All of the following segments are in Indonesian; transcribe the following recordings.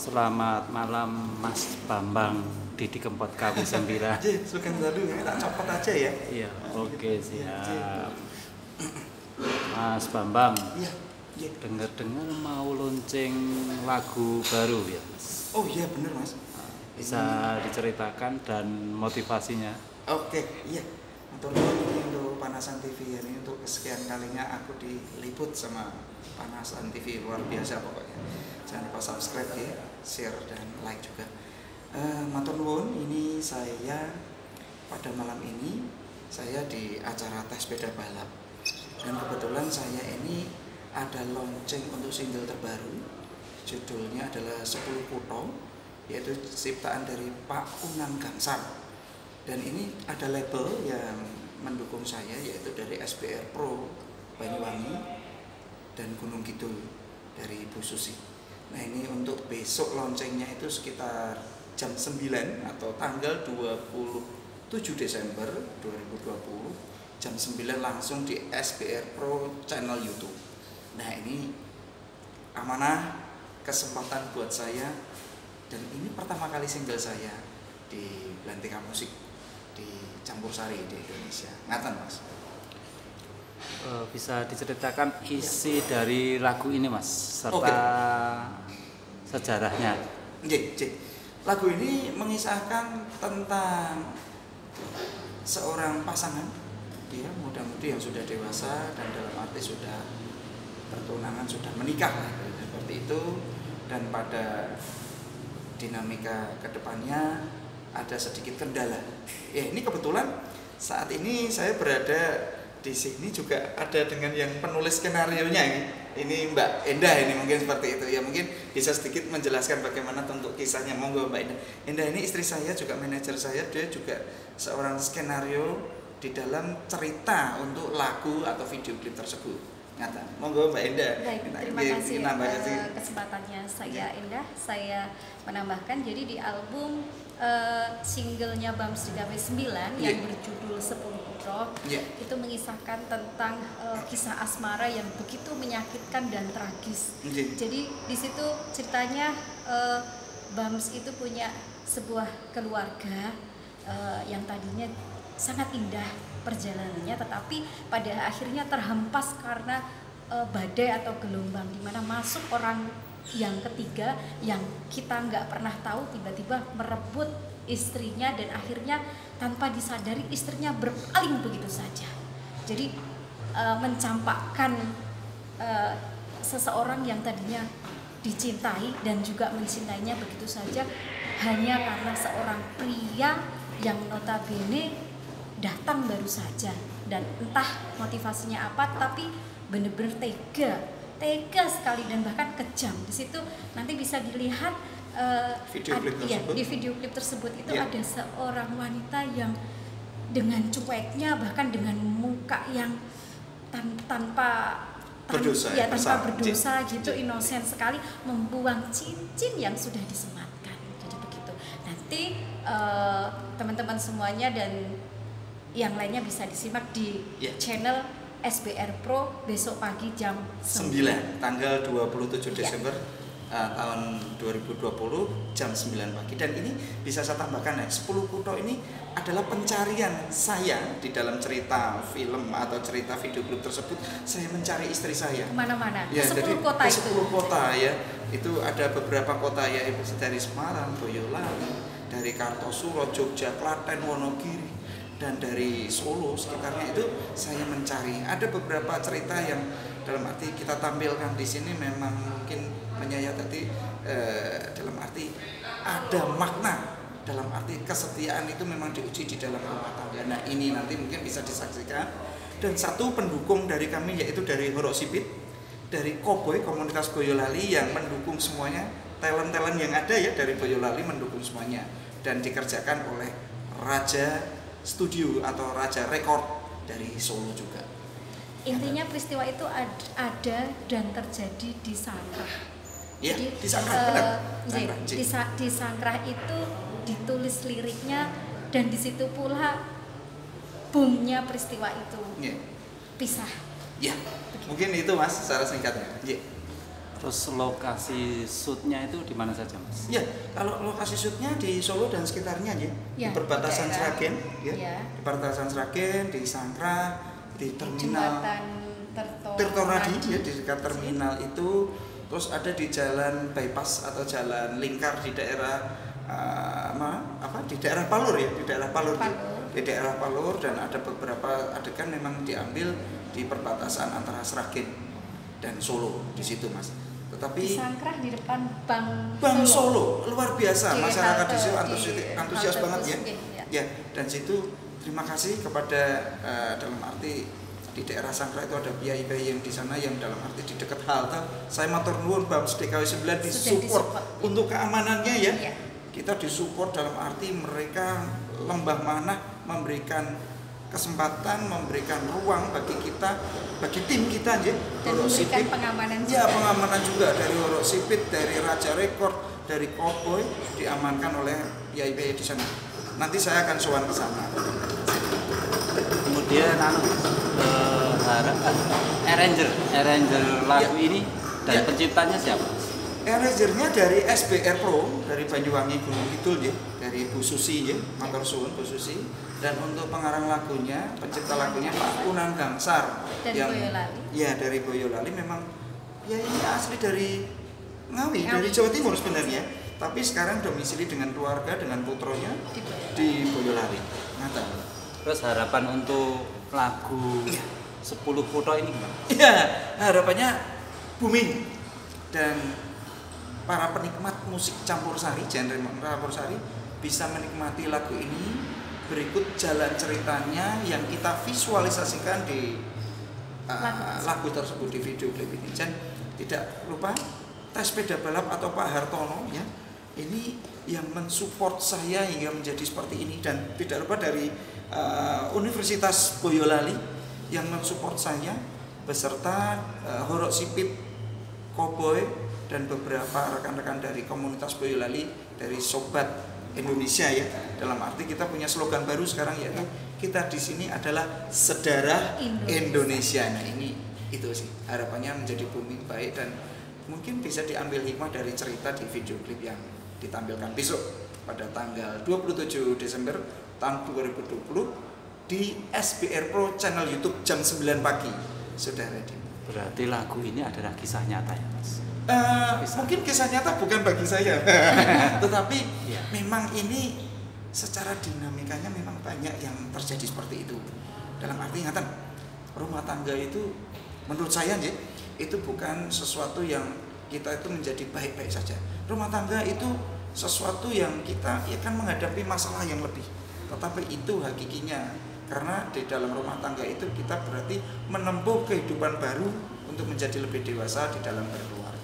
Selamat malam Mas Bambang Didi Kempot KW9. Sukan dulu ya, tak copot aja ya. Iya, oke siap. Mas Bambang, Iya. dengar-dengar mau launching lagu baru ya Mas? Oh iya bener Mas. Bisa diceritakan dan motivasinya? Oke, iya. Ini untuk Panasan TV ya, ini untuk kesekian kalinya aku diliput sama Panasan TV, luar biasa pokoknya. Jangan lupa subscribe ya, share dan like juga. Matur nuwun, ini saya pada malam ini saya di acara tes sepeda balap. Dan kebetulan saya ini ada launching untuk single terbaru. Judulnya adalah 10 Kutho, yaitu ciptaan dari Pak Unang Gangsar. Dan ini ada label yang mendukung saya, yaitu dari SBR Pro Banyuwangi dan Gunung Kidul dari Bu Susi. Nah ini untuk besok launchingnya itu sekitar jam 9 atau tanggal 27 Desember 2020 jam 9 langsung di SBR Pro channel YouTube. Nah ini amanah kesempatan buat saya, dan ini pertama kali single saya di Belantika Musik di Campur Sari di Indonesia. Ngaten Mas. Bisa diceritakan isi dari lagu ini Mas, serta sejarahnya? Lagu ini mengisahkan tentang seorang pasangan, dia muda-mudi yang sudah dewasa dan dalam arti sudah bertunangan, sudah menikah seperti itu, dan pada dinamika kedepannya ada sedikit kendala. Ya ini kebetulan saat ini saya berada di sini juga ada dengan yang penulis skenario-nya ini Mbak Endah, ini mungkin seperti itu ya, mungkin bisa sedikit menjelaskan bagaimana untuk kisahnya. Monggo Mbak Endah. Endah ini istri saya, juga manajer saya, dia juga seorang skenario di dalam cerita untuk lagu atau video klip tersebut. Ngata. Monggo Mbak Endah. Baik, terima kasih kesempatannya. Saya Endah, saya menambahkan jadi di album singlenya Bams di KW9 yang berjudul 10 Kutho itu mengisahkan tentang kisah asmara yang begitu menyakitkan dan tragis. Jadi di situ ceritanya Bams itu punya sebuah keluarga yang tadinya sangat indah perjalanannya, tetapi pada akhirnya terhempas karena badai atau gelombang, di mana masuk orang yang ketiga yang kita nggak pernah tahu, tiba-tiba merebut istrinya dan akhirnya tanpa disadari istrinya berpaling begitu saja. Jadi mencampakkan seseorang yang tadinya dicintai dan juga mencintainya begitu saja hanya karena seorang pria yang notabene datang baru saja, dan entah motivasinya apa, tapi benar-benar tega sekali dan bahkan kejam. Di situ nanti bisa dilihat di video klip tersebut itu ada seorang wanita yang dengan cueknya, bahkan dengan muka yang tanpa berdosa gitu, inosen sekali, membuang cincin yang sudah disematkan. Jadi begitu. Nanti teman-teman semuanya dan yang lainnya bisa disimak di channel SBR Pro besok pagi jam 9 tanggal 27 Desember tahun 2020 jam 9 pagi. Dan ini bisa saya tambahkan 10 Kutho ini adalah pencarian saya di dalam cerita film atau cerita video klip tersebut. Saya mencari istri saya kemana-mana, ya, ke 10 kota itu. 10 kota ya, itu ada beberapa kota ya, dari Semarang, Boyolali, dari Kartosuro, Jogja, Klaten, Wonogiri, dan dari Solo sekitarnya itu saya mencari. Ada beberapa cerita yang dalam arti kita tampilkan di sini memang mungkin menyayat tadi dalam arti ada makna, dalam arti kesetiaan itu memang diuji di dalam rumah tangga. Nah ini nanti mungkin bisa disaksikan. Dan satu pendukung dari kami yaitu dari Horok Sipit, dari Koboy komunitas Boyolali yang mendukung semuanya, talent-talent yang ada ya dari Boyolali mendukung semuanya, dan dikerjakan oleh Raja Studio atau Raja Record dari Solo juga. Intinya peristiwa itu ada dan terjadi di Sangkrah. Ya, jadi di Sangkrah, di Sangkrah itu ditulis liriknya, dan di situ pula boomnya peristiwa itu pisah. Ya, mungkin itu Mas secara singkatnya. Terus lokasi shootnya itu di mana saja, Mas? Ya, kalau lokasi shootnya di Solo dan sekitarnya ya, Ya, di perbatasan daerah. Sragen, ya, Ya. di perbatasan Sragen, di Sangkrah, di terminal Jembatan Tirtonadi, ya, di dekat terminal itu, terus ada di jalan bypass atau jalan lingkar di daerah di daerah Palur ya, di daerah Palur, Palur. di daerah Palur, dan ada beberapa adegan memang diambil di perbatasan antara Sragen dan Solo di situ, Mas. Tetapi di Sangkrah di depan Bang Solo luar biasa, Di masyarakat di situ halte, antusias halte banget ya. Busugih, ya. Ya, dan situ terima kasih kepada dalam arti di daerah Sangkrah itu ada biaya-biaya yang di sana yang dalam arti di dekat halte. Saya matur nuwun Bams DKW 9 disupport untuk keamanannya ya. Iya. Kita disupport dalam arti mereka lembah manah memberikan kesempatan, memberikan ruang bagi kita, bagi tim kita aja, Dan memberikan pengamanan juga. Ya, pengamanan juga dari Horok Sipit, dari Raja Rekord, dari Cowboy diamankan oleh PI di sana. Nanti saya akan sowan ke sana. Kemudian arranger lagu ini dan penciptanya siapa? Arrangernya dari SBR Pro, dari Banyuwangi Gunung Kidul ya, dari Bu Susi ya, matur suwun Bu Susi. Dan untuk pengarang lagunya, pencipta lagunya Pak Unang Gangsar Dari Boyolali. Ya, dari Boyolali. Memang ya ini asli dari Ngawi, dari Jawa Timur sebenarnya. Tapi sekarang domisili dengan keluarga, dengan putronya di Boyolali. Ngata. Terus harapan untuk lagu 10 foto ini gimana? Ya, harapannya booming dan para penikmat musik campur sari, genre campur sari bisa menikmati lagu ini. Berikut jalan ceritanya yang kita visualisasikan di lagu tersebut, di video klip ini. Dan tidak lupa tes sepeda balap atau Pak Hartono ya, ini yang mensupport saya hingga menjadi seperti ini. Dan tidak lupa dari Universitas Boyolali yang mensupport saya beserta Horok Sipit, Cowboy, dan beberapa rekan-rekan dari komunitas Boyolali, dari Sobat Indonesia ya. Dalam arti kita punya slogan baru sekarang yaitu kita di sini adalah Sedarah Indonesia. Nah, ini itu sih harapannya menjadi booming baik, dan mungkin bisa diambil hikmah dari cerita di video klip yang ditampilkan besok pada tanggal 27 Desember tahun 2020 di SBR Pro channel YouTube jam 9 pagi. Sudah ready. Berarti lagu ini adalah kisah nyata ya, Mas? Mungkin kisah nyata bukan bagi saya, tetapi memang ini secara dinamikanya memang banyak yang terjadi seperti itu. Dalam arti ingatan, rumah tangga itu menurut saya itu bukan sesuatu yang kita itu menjadi baik-baik saja. Rumah tangga itu sesuatu yang kita akan menghadapi masalah yang lebih, tetapi itu hakikinya, karena di dalam rumah tangga itu kita berarti menempuh kehidupan baru untuk menjadi lebih dewasa di dalam berkeluarga.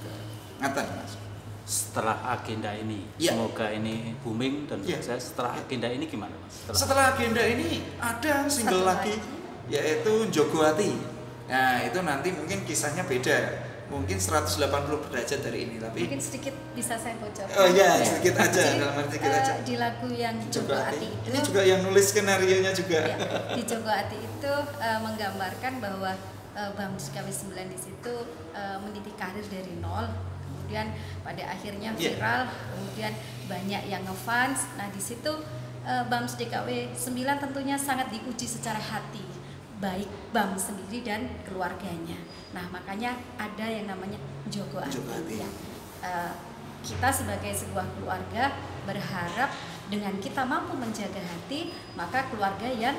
Ngatan, Mas. Setelah agenda ini, semoga ini booming dan sukses. Setelah agenda ini gimana, Mas? Setelah agenda ini ada single lagi, yaitu Njogo Ati. Nah, itu nanti mungkin kisahnya beda, mungkin 180 derajat dari ini, tapi mungkin sedikit bisa saya bocor. Oh iya, sedikit aja. Jadi, dalam arti sedikit aja. Di lagu yang Njogo Ati itu, ini juga yang nulis skenarionya juga. Ya, di Njogo Ati itu menggambarkan bahwa Bams DKW 9 di situ meniti karir dari nol. Kemudian pada akhirnya viral, kemudian banyak yang ngefans. Nah, di situ Bams DKW 9 tentunya sangat diuji secara hati, baik Bams sendiri dan keluarganya. Nah, makanya ada yang namanya Njogo Ati. Ya. Kita sebagai sebuah keluarga berharap dengan kita mampu menjaga hati, maka keluarga yang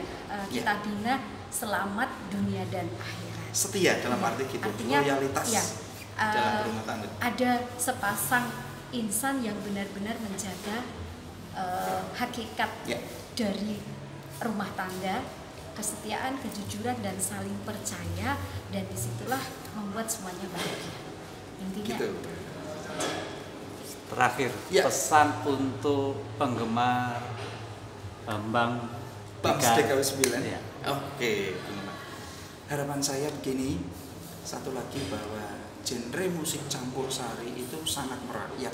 kita bina selamat dunia dan akhirat. Setia dalam arti gitu, artinya, loyalitas. Dalam rumah tangga. Ada sepasang insan yang benar-benar menjaga hakikat dari rumah tangga, kesetiaan, kejujuran, dan saling percaya, dan disitulah membuat semuanya bahagia. Intinya gitu. Terakhir, pesan untuk penggemar Bambang Bams DKW 9. Ya. Oke. Harapan saya begini, satu lagi bahwa genre musik campur sari itu sangat merakyat,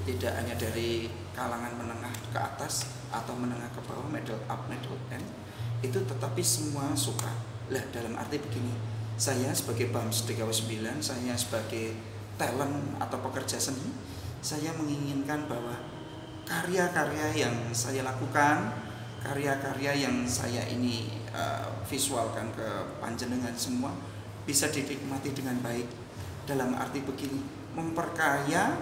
tidak hanya dari kalangan menengah ke atas atau menengah ke bawah, middle up, middle end, itu tetapi semua suka. Lah, dalam arti begini, saya sebagai Bams DKW 9, saya sebagai talent atau pekerja seni, saya menginginkan bahwa karya-karya yang saya lakukan, karya-karya yang saya ini visualkan ke panjenengan semua bisa dinikmati dengan baik. Dalam arti begini, memperkaya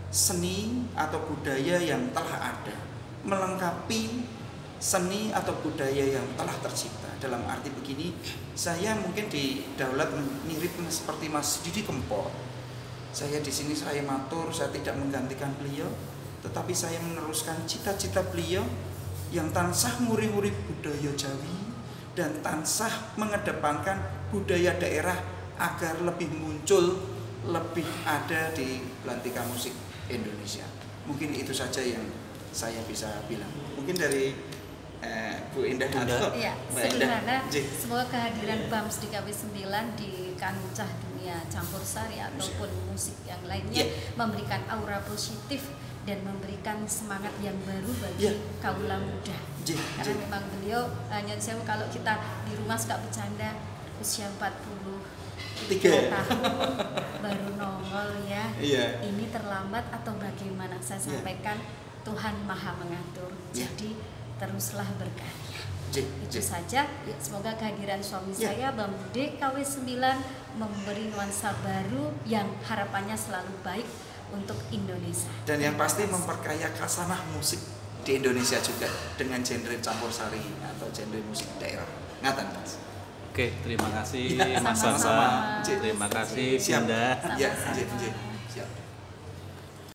seni atau budaya yang telah ada, melengkapi seni atau budaya yang telah tercipta. Dalam arti begini, saya mungkin di Daulat mirip seperti Mas Didi Kempot. Saya di sini saya matur, saya tidak menggantikan beliau, tetapi saya meneruskan cita-cita beliau yang tansah nguri-nguri budaya Jawi dan tansah mengedepankan budaya daerah agar lebih muncul, lebih ada di belantika musik Indonesia. Mungkin itu saja yang saya bisa bilang. Mungkin dari Bu Indah atau ya, sederhana. Semoga kehadiran BAMS di KW9 di kancah dunia campur sari ataupun musik yang lainnya memberikan aura positif dan memberikan semangat yang baru bagi kaula muda. Karena memang beliau hanya saya kalau kita di rumah suka bercanda usia 43 tahun baru nongol ya. Ini terlambat atau bagaimana? Saya sampaikan Tuhan Maha mengatur. Jadi teruslah berkarya. Itu saja. Semoga kehadiran suami saya Bang Bude KW9 memberi nuansa baru yang harapannya selalu baik untuk Indonesia. Dan yang pasti memperkaya khasanah musik di Indonesia juga dengan genre campur sari atau genre musik daerah. Ngaten, Mas. Oke, terima kasih Mas Sama-sama. Bambang. Terima kasih Bunda. Siap.